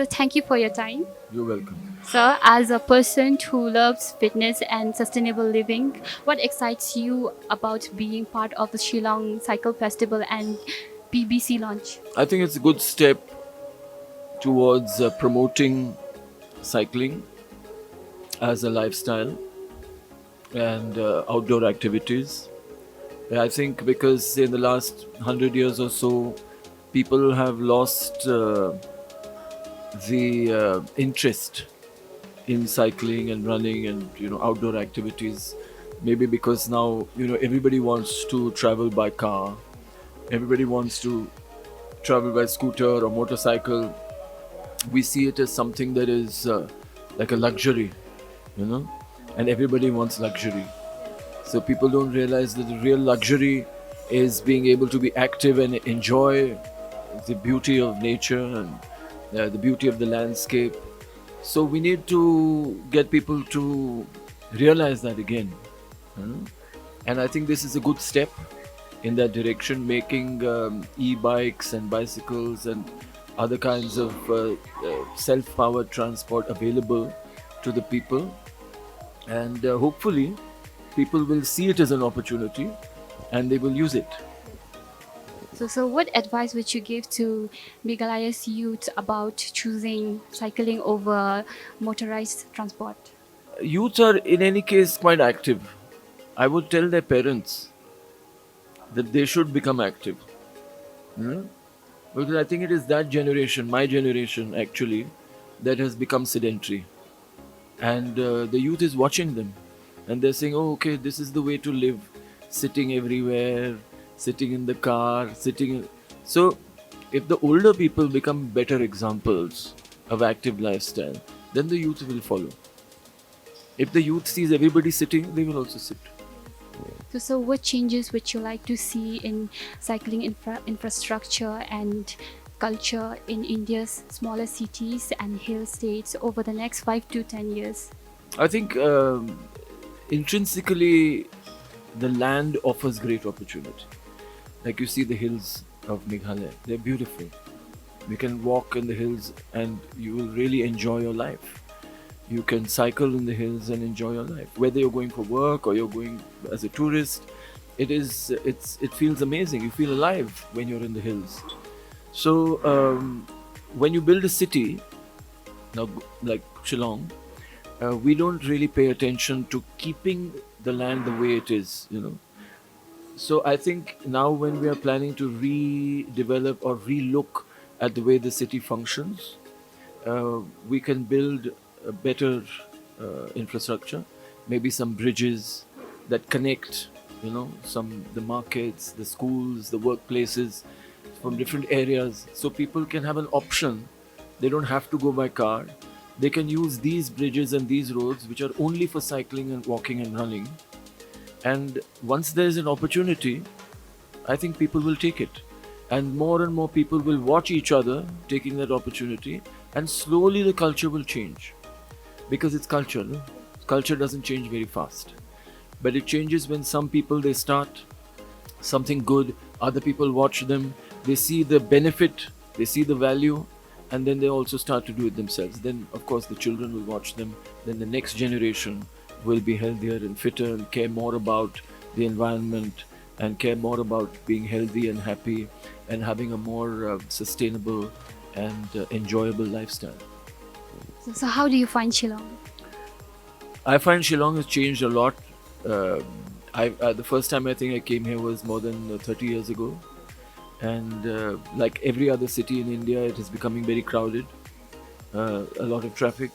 So thank you for your time. You're welcome. So as a person who loves fitness and sustainable living, what excites you about being part of the Shillong Cycle Festival and BBC launch? I think it's a good step towards promoting cycling as a lifestyle and outdoor activities. I think because in the last 100 years or so, people have lost the interest in cycling and running and outdoor activities. Maybe because now everybody wants to travel by car, everybody wants to travel by scooter or motorcycle. We see it as something that is like a luxury, you know, and everybody wants luxury. So people don't realize that the real luxury is being able to be active and enjoy the beauty of nature and the beauty of the landscape. So we need to get people to realize that again. you know. And I think this is a good step in that direction, making e-bikes and bicycles and other kinds of self-powered transport available to the people. And hopefully, people will see it as an opportunity and they will use it. So what advice would you give to Meghalaya's youth about choosing cycling over motorized transport? Youth are, in any case, quite active. I would tell their parents that they should become active. Hmm? Because I think it is that generation, my generation actually, that has become sedentary. And the youth is watching them. And they're saying, oh, okay, this is the way to live. Sitting everywhere, sitting in the car, So, if the older people become better examples of active lifestyle, then the youth will follow. If the youth sees everybody sitting, they will also sit. So what changes would you like to see in cycling infrastructure and culture in India's smaller cities and hill states over the next 5 to 10 years? I think intrinsically the land offers great opportunity. Like you see the hills of Meghalaya, they're beautiful. You can walk in the hills and you will really enjoy your life. You can cycle in the hills and enjoy your life. Whether you're going for work or you're going as a tourist, it feels amazing. You feel alive when you're in the hills. So when you build a city, now like Shillong, we don't really pay attention to keeping the land the way it is. So I think now when we are planning to redevelop or relook at the way the city functions, we can build a better infrastructure, maybe some bridges that connect, some the markets, the schools, the workplaces from different areas, so people can have an option. They don't have to go by car. They can use these bridges and these roads, which are only for cycling and walking and running. And once there is an opportunity, I think people will take it. And more people will watch each other taking that opportunity, and slowly the culture will change. Because it's culture, no? Culture doesn't change very fast. But it changes when some people, they start something good, other people watch them, they see the benefit, they see the value, and then they also start to do it themselves. Then, of course, the children will watch them. Then the next generation will be healthier and fitter and care more about the environment and care more about being healthy and happy and having a more sustainable and enjoyable lifestyle. So how do you find Shillong? I find Shillong has changed a lot. The first time I think I came here was more than 30 years ago. And like every other city in India, it is becoming very crowded. A lot of traffic.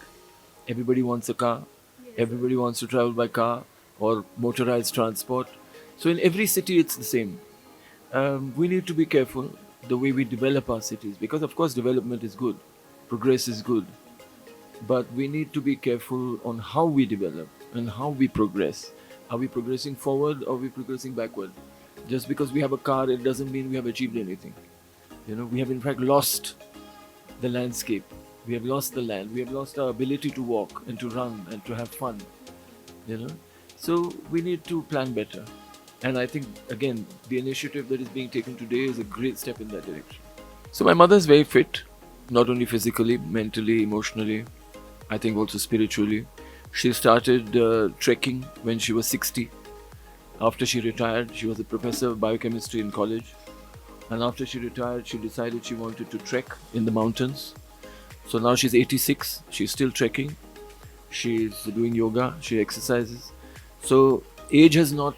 Everybody wants a car. Everybody wants to travel by car or motorized transport. So in every city, it's the same. We need to be careful the way we develop our cities, because of course development is good, progress is good, but we need to be careful on how we develop and how we progress. Are we progressing forward or are we progressing backward? Just because we have a car, it doesn't mean we have achieved anything. We have in fact lost the landscape. We have lost the land. We have lost our ability to walk and to run and to have fun. So we need to plan better. And I think, again, the initiative that is being taken today is a great step in that direction. So my mother is very fit. not only physically, mentally, emotionally, I think also spiritually. She started trekking when she was 60. After she retired, she was a professor of biochemistry in college. And after she retired, she decided she wanted to trek in the mountains. So now she's 86, she's still trekking, she's doing yoga, she exercises. So age has not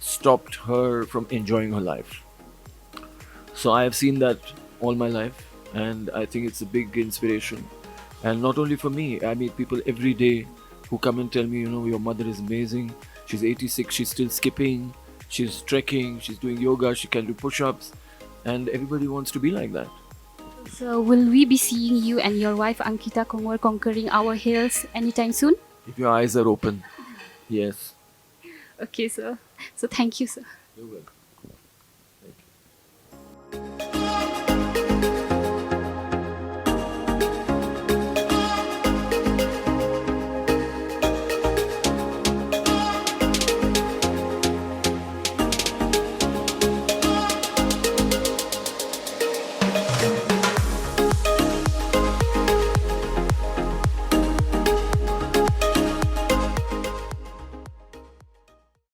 stopped her from enjoying her life. So I have seen that all my life, and I think it's a big inspiration. And not only for me, I meet people every day who come and tell me, your mother is amazing. She's 86, she's still skipping, she's trekking, she's doing yoga, she can do push ups, and everybody wants to be like that. So will we be seeing you and your wife Ankita Kongwar conquering our hills anytime soon? If your eyes are open, yes. Okay, sir. So thank you, sir. You're welcome.